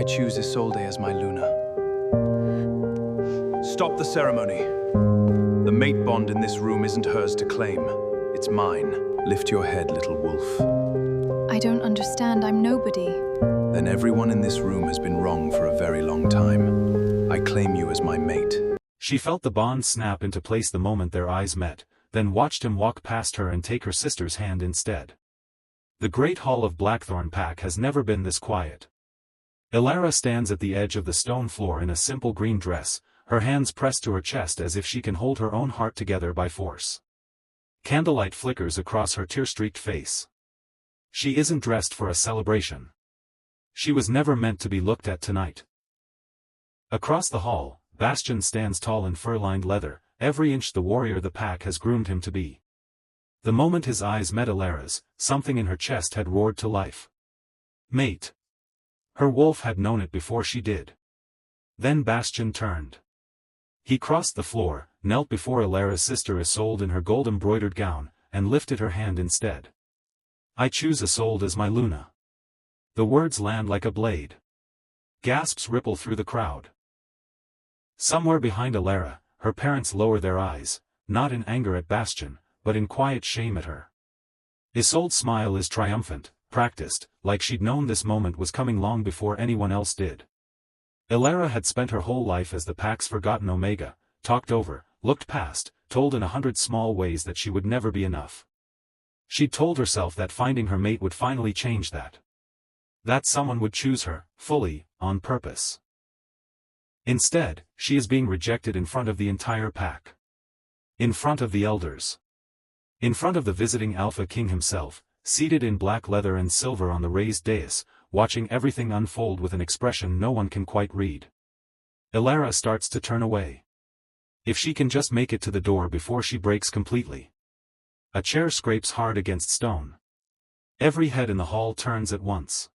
choose Isolde as my Luna. Stop the ceremony. The mate bond in this room isn't hers to claim. It's mine. Lift your head, little wolf. I don't understand. I'm nobody. Then everyone in this room has been wrong for a very long time. I claim you as my mate. She felt the bond snap into place the moment their eyes met, then watched him walk past her and take her sister's hand instead. The great hall of Blackthorn Pack has never been this quiet. Elara stands at the edge of the stone floor in a simple green dress, her hands pressed to her chest as if she can hold her own heart together by force. Candlelight flickers across her tear-streaked face. She isn't dressed for a celebration. She was never meant to be looked at tonight. Across the hall, Bastion stands tall in fur-lined leather, every inch the warrior the pack has groomed him to be. The moment his eyes met Elara's, something in her chest had roared to life. Mate. Her wolf had known it before she did. Then Bastion turned. He crossed the floor, knelt before Elara's sister Isolde in her gold-embroidered gown, and lifted her hand instead. I choose Isolde as my Luna. The words land like a blade. Gasps ripple through the crowd. Somewhere behind Elara, her parents lower their eyes, not in anger at Bastion, but in quiet shame at her. Isolde's smile is triumphant, practiced, like she'd known this moment was coming long before anyone else did. Elara had spent her whole life as the pack's forgotten Omega, talked over, looked past, told in 100 small ways that she would never be enough. She'd told herself that finding her mate would finally change that. That someone would choose her, fully, on purpose. Instead, she is being rejected in front of the entire pack. In front of the elders. In front of the visiting Alpha King himself, seated in black leather and silver on the raised dais, watching everything unfold with an expression no one can quite read. Elara starts to turn away. If she can just make it to the door before she breaks completely. A chair scrapes hard against stone. Every head in the hall turns at once.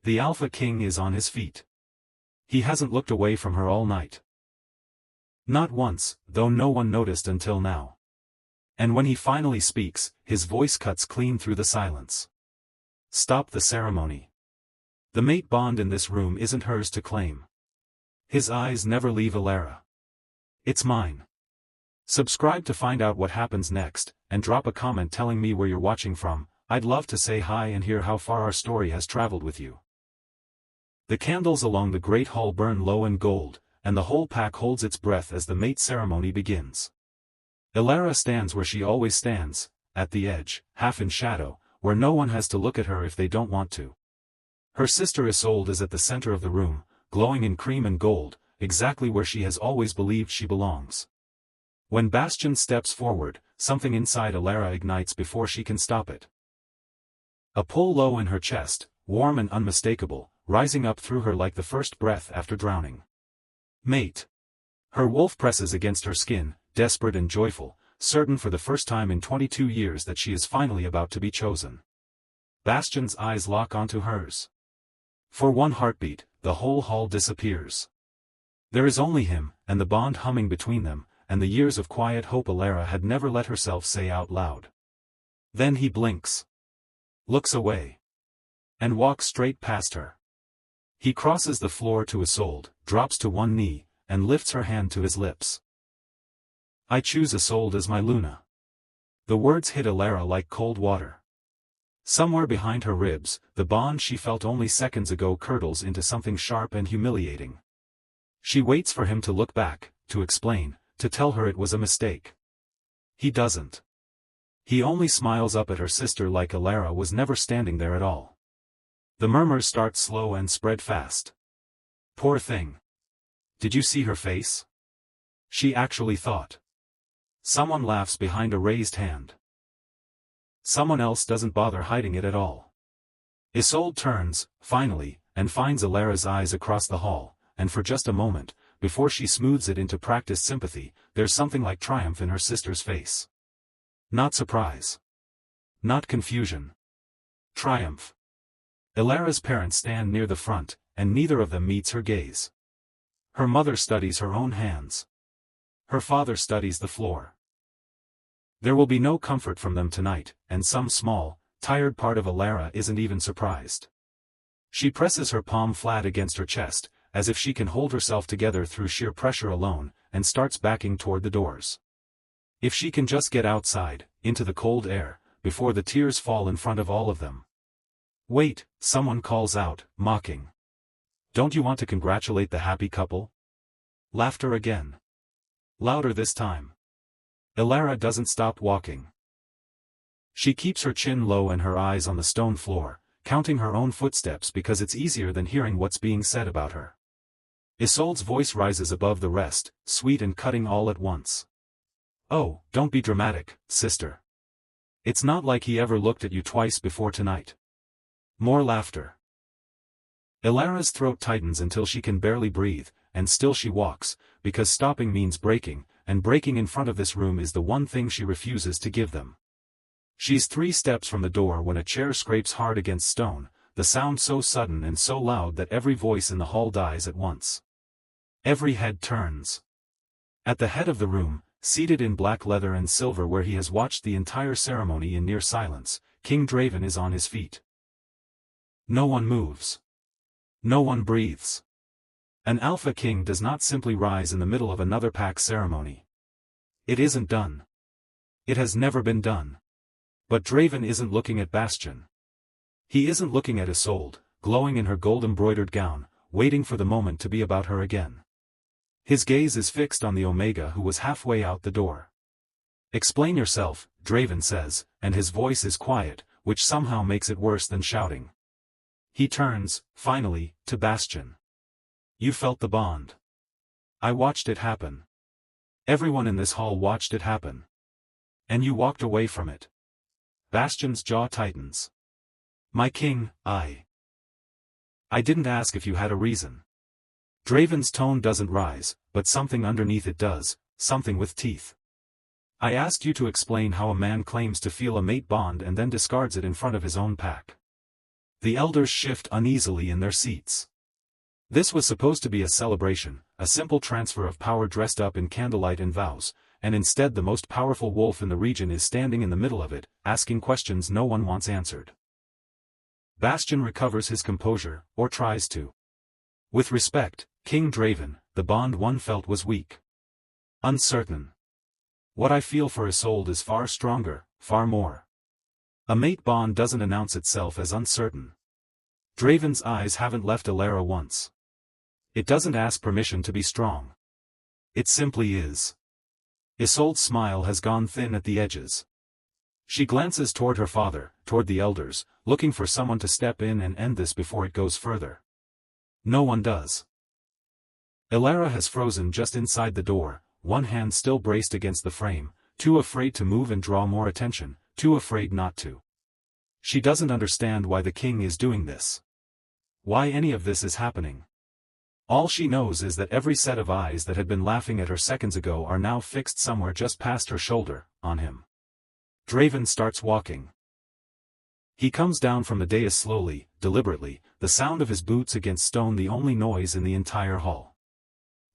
The Alpha King is on his feet. He hasn't looked away from her all night. Not once, though no one noticed until now. And when he finally speaks, his voice cuts clean through the silence. Stop the ceremony. The mate bond in this room isn't hers to claim. His eyes never leave Elara. It's mine. Subscribe to find out what happens next, and drop a comment telling me where you're watching from. I'd love to say hi and hear how far our story has traveled with you. The candles along the great hall burn low and gold, and the whole pack holds its breath as the mate ceremony begins. Elara stands where she always stands, at the edge, half in shadow, where no one has to look at her if they don't want to. Her sister Isolde is at the center of the room, glowing in cream and gold, exactly where she has always believed she belongs. When Bastion steps forward, something inside Elara ignites before she can stop it. A pull low in her chest, warm and unmistakable, rising up through her like the first breath after drowning. Mate. Her wolf presses against her skin, desperate and joyful, certain for the first time in 22 years that she is finally about to be chosen. Bastion's eyes lock onto hers. For one heartbeat, the whole hall disappears. There is only him, and the bond humming between them, and the years of quiet hope Elara had never let herself say out loud. Then he blinks. Looks away. And walks straight past her. He crosses the floor to Isolde, drops to one knee, and lifts her hand to his lips. I choose Isolde as my Luna. The words hit Elara like cold water. Somewhere behind her ribs, the bond she felt only seconds ago curdles into something sharp and humiliating. She waits for him to look back, to explain, to tell her it was a mistake. He doesn't. He only smiles up at her sister like Elara was never standing there at all. The murmurs start slow and spread fast. Poor thing. Did you see her face? She actually thought. Someone laughs behind a raised hand. Someone else doesn't bother hiding it at all. Isolde turns, finally, and finds Elara's eyes across the hall, and for just a moment, before she smooths it into practiced sympathy, there's something like triumph in her sister's face. Not surprise. Not confusion. Triumph. Elara's parents stand near the front, and neither of them meets her gaze. Her mother studies her own hands. Her father studies the floor. There will be no comfort from them tonight, and some small, tired part of Elara isn't even surprised. She presses her palm flat against her chest, as if she can hold herself together through sheer pressure alone, and starts backing toward the doors. If she can just get outside, into the cold air, before the tears fall in front of all of them. Wait, someone calls out, mocking. Don't you want to congratulate the happy couple? Laughter again. Louder this time. Elara doesn't stop walking. She keeps her chin low and her eyes on the stone floor, counting her own footsteps because it's easier than hearing what's being said about her. Isolde's voice rises above the rest, sweet and cutting all at once. Oh, don't be dramatic, sister. It's not like he ever looked at you twice before tonight. More laughter. Elara's throat tightens until she can barely breathe, and still she walks, because stopping means breaking, and breaking in front of this room is the one thing she refuses to give them. She's 3 steps from the door when a chair scrapes hard against stone, the sound so sudden and so loud that every voice in the hall dies at once. Every head turns. At the head of the room, seated in black leather and silver where he has watched the entire ceremony in near silence, King Draven is on his feet. No one moves. No one breathes. An Alpha King does not simply rise in the middle of another pack ceremony. It isn't done. It has never been done. But Draven isn't looking at Bastion. He isn't looking at Isolde, glowing in her gold-embroidered gown, waiting for the moment to be about her again. His gaze is fixed on the Omega who was halfway out the door. Explain yourself, Draven says, and his voice is quiet, which somehow makes it worse than shouting. He turns, finally, to Bastion. You felt the bond. I watched it happen. Everyone in this hall watched it happen. And you walked away from it. Bastion's jaw tightens. My king, I didn't ask if you had a reason. Draven's tone doesn't rise, but something underneath it does, something with teeth. I asked you to explain how a man claims to feel a mate bond and then discards it in front of his own pack. The elders shift uneasily in their seats. This was supposed to be a celebration, a simple transfer of power dressed up in candlelight and vows, and instead the most powerful wolf in the region is standing in the middle of it, asking questions no one wants answered. Bastion recovers his composure, or tries to. With respect, King Draven, the bond one felt was weak. Uncertain. What I feel for Isolde is far stronger, far more. A mate bond doesn't announce itself as uncertain. Draven's eyes haven't left Elara once. It doesn't ask permission to be strong. It simply is. Isolde's smile has gone thin at the edges. She glances toward her father, toward the elders, looking for someone to step in and end this before it goes further. No one does. Elara has frozen just inside the door, one hand still braced against the frame, too afraid to move and draw more attention, too afraid not to. She doesn't understand why the king is doing this. Why any of this is happening. All she knows is that every set of eyes that had been laughing at her seconds ago are now fixed somewhere just past her shoulder, on him. Draven starts walking. He comes down from the dais slowly, deliberately, the sound of his boots against stone the only noise in the entire hall.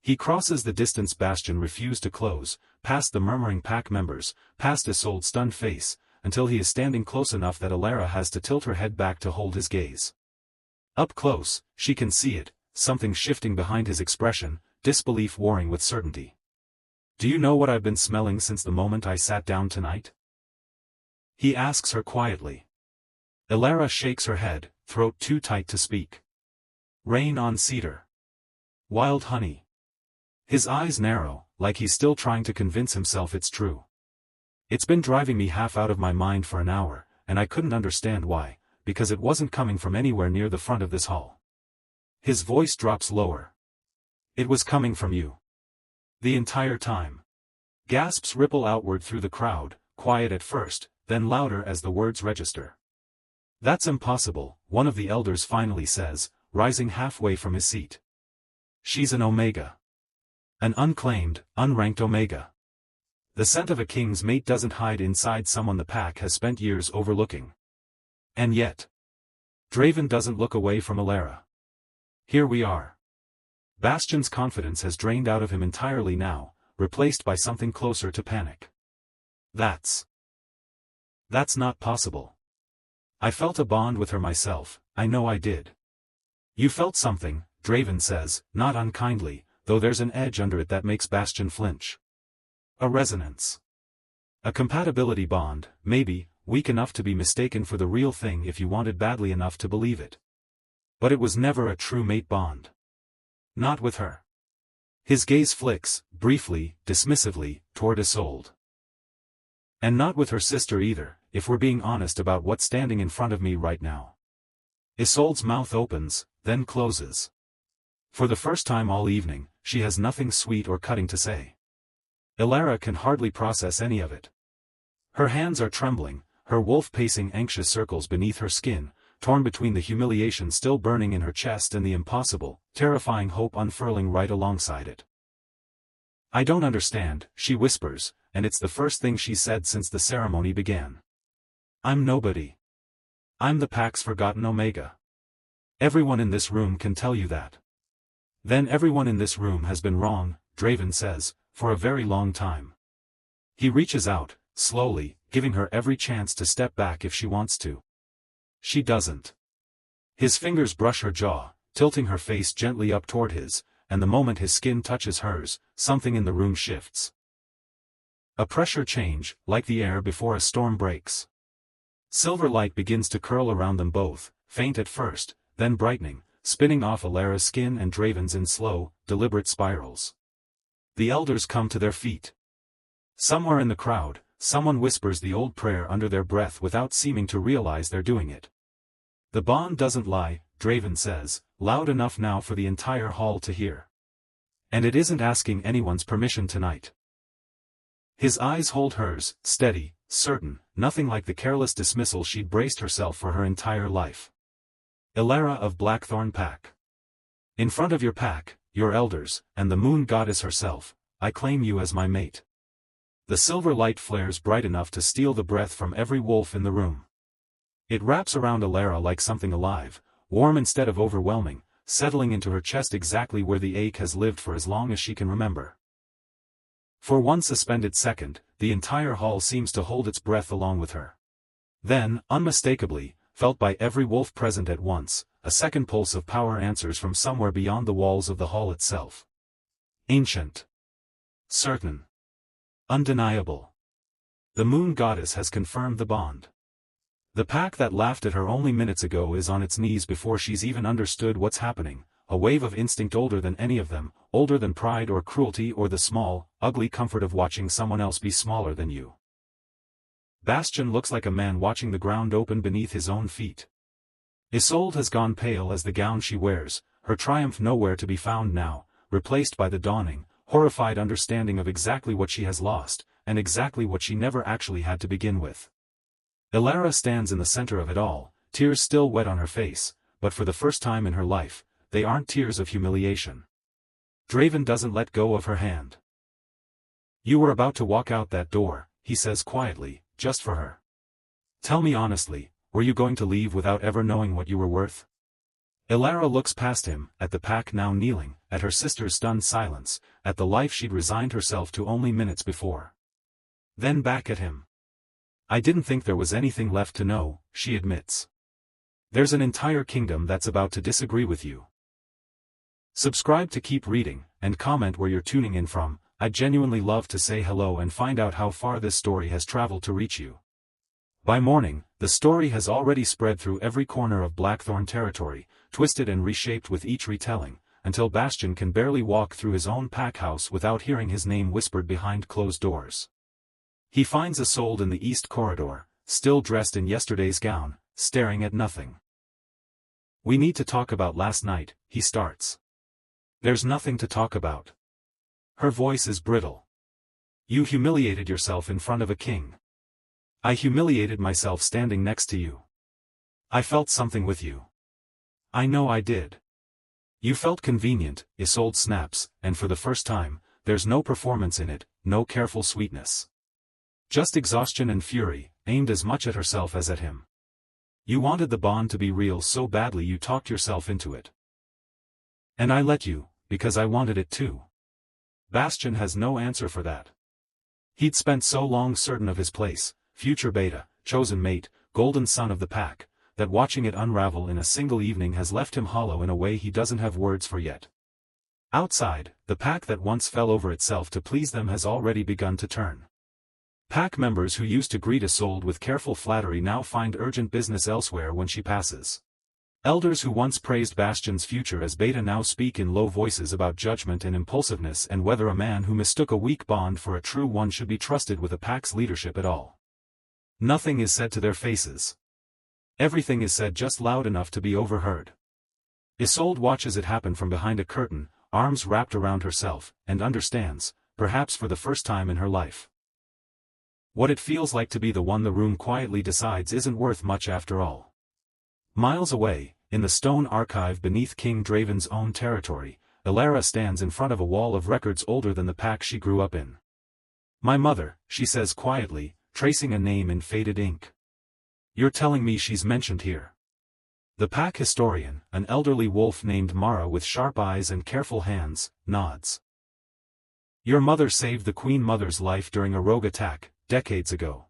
He crosses the distance Bastion refused to close, past the murmuring pack members, past Isolde's stunned face, until he is standing close enough that Elara has to tilt her head back to hold his gaze. Up close, she can see it, something shifting behind his expression, disbelief warring with certainty. Do you know what I've been smelling since the moment I sat down tonight? He asks her quietly. Elara shakes her head, throat too tight to speak. Rain on cedar. Wild honey. His eyes narrow, like he's still trying to convince himself it's true. It's been driving me half out of my mind for an hour, and I couldn't understand why, because it wasn't coming from anywhere near the front of this hall. His voice drops lower. It was coming from you. The entire time. Gasps ripple outward through the crowd, quiet at first, then louder as the words register. That's impossible, one of the elders finally says, rising halfway from his seat. She's an Omega. An unclaimed, unranked Omega. The scent of a king's mate doesn't hide inside someone the pack has spent years overlooking. And yet. Draven doesn't look away from Elara. Here we are. Bastion's confidence has drained out of him entirely now, replaced by something closer to panic. That's not possible. I felt a bond with her myself, I know I did. You felt something, Draven says, not unkindly, though there's an edge under it that makes Bastion flinch. A resonance. A compatibility bond, maybe, weak enough to be mistaken for the real thing if you wanted badly enough to believe it. But it was never a true mate bond. Not with her. His gaze flicks, briefly, dismissively, toward Isolde. And not with her sister either, if we're being honest about what's standing in front of me right now. Isolde's mouth opens, then closes. For the first time all evening, she has nothing sweet or cutting to say. Ilara can hardly process any of it. Her hands are trembling, her wolf pacing anxious circles beneath her skin, torn between the humiliation still burning in her chest and the impossible, terrifying hope unfurling right alongside it. I don't understand, she whispers, and it's the first thing she's said since the ceremony began. I'm nobody. I'm the Pack's forgotten Omega. Everyone in this room can tell you that. Then everyone in this room has been wrong, Draven says, for a very long time. He reaches out, slowly, giving her every chance to step back if she wants to. She doesn't. His fingers brush her jaw, tilting her face gently up toward his, and the moment his skin touches hers, something in the room shifts. A pressure change, like the air before a storm breaks. Silver light begins to curl around them both, faint at first, then brightening, spinning off Ilara's skin and Draven's in slow, deliberate spirals. The elders come to their feet. Somewhere in the crowd, someone whispers the old prayer under their breath without seeming to realize they're doing it. The bond doesn't lie, Draven says, loud enough now for the entire hall to hear. And it isn't asking anyone's permission tonight. His eyes hold hers, steady, certain, nothing like the careless dismissal she'd braced herself for her entire life. Ilara of Blackthorn Pack. In front of your pack, your elders, and the moon goddess herself, I claim you as my mate. The silver light flares bright enough to steal the breath from every wolf in the room. It wraps around Ilara like something alive, warm instead of overwhelming, settling into her chest exactly where the ache has lived for as long as she can remember. For one suspended second, the entire hall seems to hold its breath along with her. Then, unmistakably, felt by every wolf present at once, a second pulse of power answers from somewhere beyond the walls of the hall itself. Ancient. Certain. Undeniable. The moon goddess has confirmed the bond. The pack that laughed at her only minutes ago is on its knees before she's even understood what's happening, a wave of instinct older than any of them, older than pride or cruelty or the small, ugly comfort of watching someone else be smaller than you. Bastion looks like a man watching the ground open beneath his own feet. Isolde has gone pale as the gown she wears, her triumph nowhere to be found now, replaced by the dawning, horrified understanding of exactly what she has lost, and exactly what she never actually had to begin with. Ilara stands in the center of it all, tears still wet on her face, but for the first time in her life, they aren't tears of humiliation. Draven doesn't let go of her hand. You were about to walk out that door, he says quietly, just for her. Tell me honestly, were you going to leave without ever knowing what you were worth? Ilara looks past him, at the pack now kneeling, at her sister's stunned silence, at the life she'd resigned herself to only minutes before. Then back at him. I didn't think there was anything left to know, she admits. There's an entire kingdom that's about to disagree with you. Subscribe to keep reading, and comment where you're tuning in from. I'd genuinely love to say hello and find out how far this story has traveled to reach you. By morning, the story has already spread through every corner of Blackthorn territory, twisted and reshaped with each retelling, until Bastion can barely walk through his own pack house without hearing his name whispered behind closed doors. He finds Isolde in the east corridor, still dressed in yesterday's gown, staring at nothing. We need to talk about last night, he starts. There's nothing to talk about. Her voice is brittle. You humiliated yourself in front of a king. I humiliated myself standing next to you. I felt something with you. I know I did. You felt convenient, Isolde snaps, and for the first time, there's no performance in it, no careful sweetness. Just exhaustion and fury, aimed as much at herself as at him. You wanted the bond to be real so badly you talked yourself into it. And I let you, because I wanted it too. Bastion has no answer for that. He'd spent so long certain of his place, future beta, chosen mate, golden son of the pack, that watching it unravel in a single evening has left him hollow in a way he doesn't have words for yet. Outside, the pack that once fell over itself to please them has already begun to turn. Pack members who used to greet Isolde with careful flattery now find urgent business elsewhere when she passes. Elders who once praised Bastion's future as beta now speak in low voices about judgment and impulsiveness and whether a man who mistook a weak bond for a true one should be trusted with a pack's leadership at all. Nothing is said to their faces. Everything is said just loud enough to be overheard. Isolde watches it happen from behind a curtain, arms wrapped around herself, and understands, perhaps for the first time in her life, what it feels like to be the one the room quietly decides isn't worth much after all. Miles away, in the stone archive beneath King Draven's own territory, Elara stands in front of a wall of records older than the pack she grew up in. "My mother," she says quietly, tracing a name in faded ink. "You're telling me she's mentioned here?" The pack historian, an elderly wolf named Mara with sharp eyes and careful hands, nods. "Your mother saved the Queen Mother's life during a rogue attack, decades ago.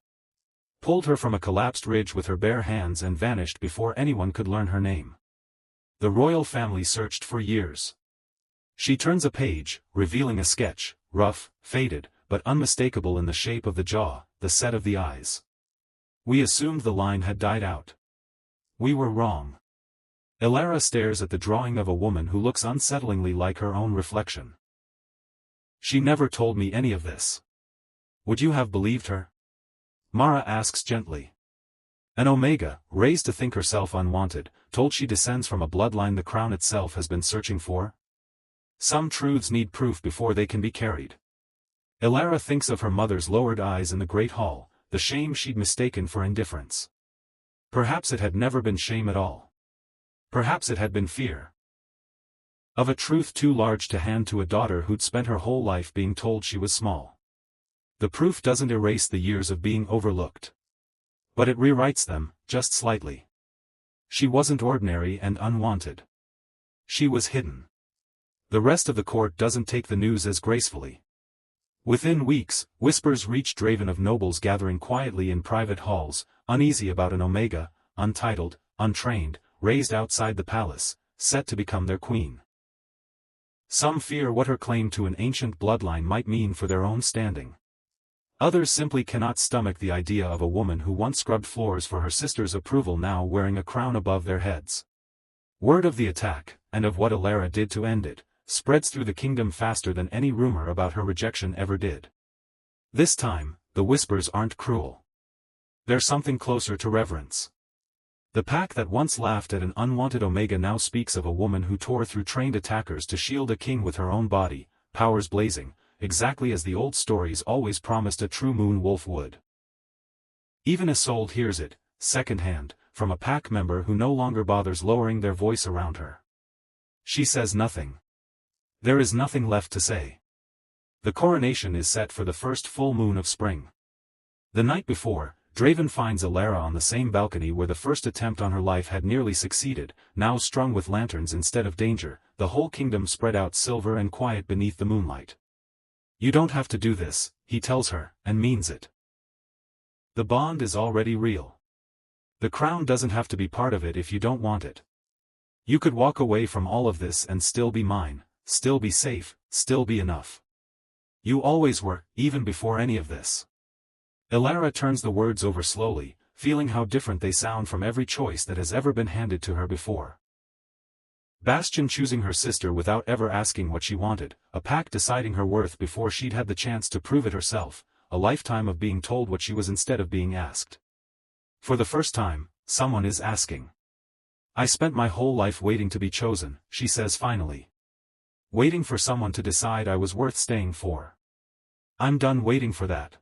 Pulled her from a collapsed ridge with her bare hands and vanished before anyone could learn her name. The royal family searched for years." She turns a page, revealing a sketch, rough, faded, but unmistakable in the shape of the jaw, the set of the eyes. "We assumed the line had died out. We were wrong." Elara stares at the drawing of a woman who looks unsettlingly like her own reflection. "She never told me any of this. Would you have believed her?" Mara asks gently. An Omega, raised to think herself unwanted, told she descends from a bloodline the crown itself has been searching for? Some truths need proof before they can be carried. Elara thinks of her mother's lowered eyes in the great hall, the shame she'd mistaken for indifference. Perhaps it had never been shame at all. Perhaps it had been fear. Of a truth too large to hand to a daughter who'd spent her whole life being told she was small. The proof doesn't erase the years of being overlooked. But it rewrites them, just slightly. She wasn't ordinary and unwanted. She was hidden. The rest of the court doesn't take the news as gracefully. Within weeks, whispers reached Draven of nobles gathering quietly in private halls, uneasy about an Omega, untitled, untrained, raised outside the palace, set to become their queen. Some fear what her claim to an ancient bloodline might mean for their own standing. Others simply cannot stomach the idea of a woman who once scrubbed floors for her sister's approval now wearing a crown above their heads. Word of the attack, and of what Elara did to end it, spreads through the kingdom faster than any rumor about her rejection ever did. This time, the whispers aren't cruel. They're something closer to reverence. The pack that once laughed at an unwanted Omega now speaks of a woman who tore through trained attackers to shield a king with her own body, powers blazing, exactly as the old stories always promised a true moon wolf would. Even Isolde hears it, secondhand, from a pack member who no longer bothers lowering their voice around her. She says nothing. There is nothing left to say. The coronation is set for the first full moon of spring. The night before, Draven finds Elara on the same balcony where the first attempt on her life had nearly succeeded, now strung with lanterns instead of danger, the whole kingdom spread out silver and quiet beneath the moonlight. "You don't have to do this," he tells her, and means it. The bond is already real. The crown doesn't have to be part of it if you don't want it. You could walk away from all of this and still be mine, still be safe, still be enough. You always were, even before any of this. Elara turns the words over slowly, feeling how different they sound from every choice that has ever been handed to her before. Bastion choosing her sister without ever asking what she wanted, a pack deciding her worth before she'd had the chance to prove it herself, a lifetime of being told what she was instead of being asked. For the first time, someone is asking. "I spent my whole life waiting to be chosen," she says finally. "Waiting for someone to decide I was worth staying for. I'm done waiting for that."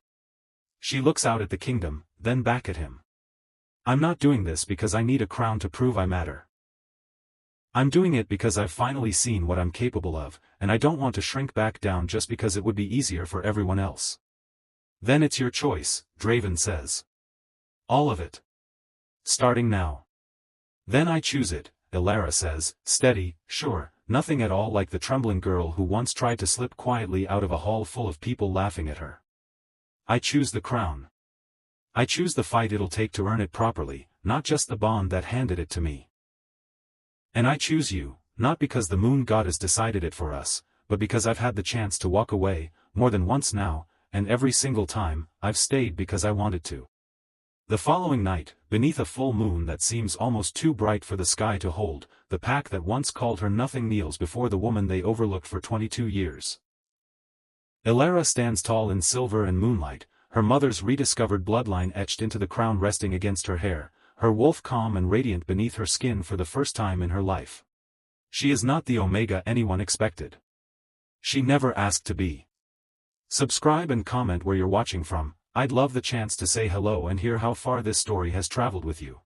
She looks out at the kingdom, then back at him. "I'm not doing this because I need a crown to prove I matter. I'm doing it because I've finally seen what I'm capable of, and I don't want to shrink back down just because it would be easier for everyone else." "Then it's your choice," Draven says. "All of it. Starting now." "Then I choose it," Elara says, steady, sure, nothing at all like the trembling girl who once tried to slip quietly out of a hall full of people laughing at her. "I choose the crown. I choose the fight it'll take to earn it properly, not just the bond that handed it to me. And I choose you, not because the moon goddess decided it for us, but because I've had the chance to walk away, more than once now, and every single time, I've stayed because I wanted to. The following night, beneath a full moon that seems almost too bright for the sky to hold, the pack that once called her nothing kneels before the woman they overlooked for 22 years. Ilara stands tall in silver and moonlight, her mother's rediscovered bloodline etched into the crown resting against her hair, her wolf calm and radiant beneath her skin for the first time in her life. She is not the Omega anyone expected. She never asked to be. Subscribe and comment where you're watching from. I'd love the chance to say hello and hear how far this story has traveled with you.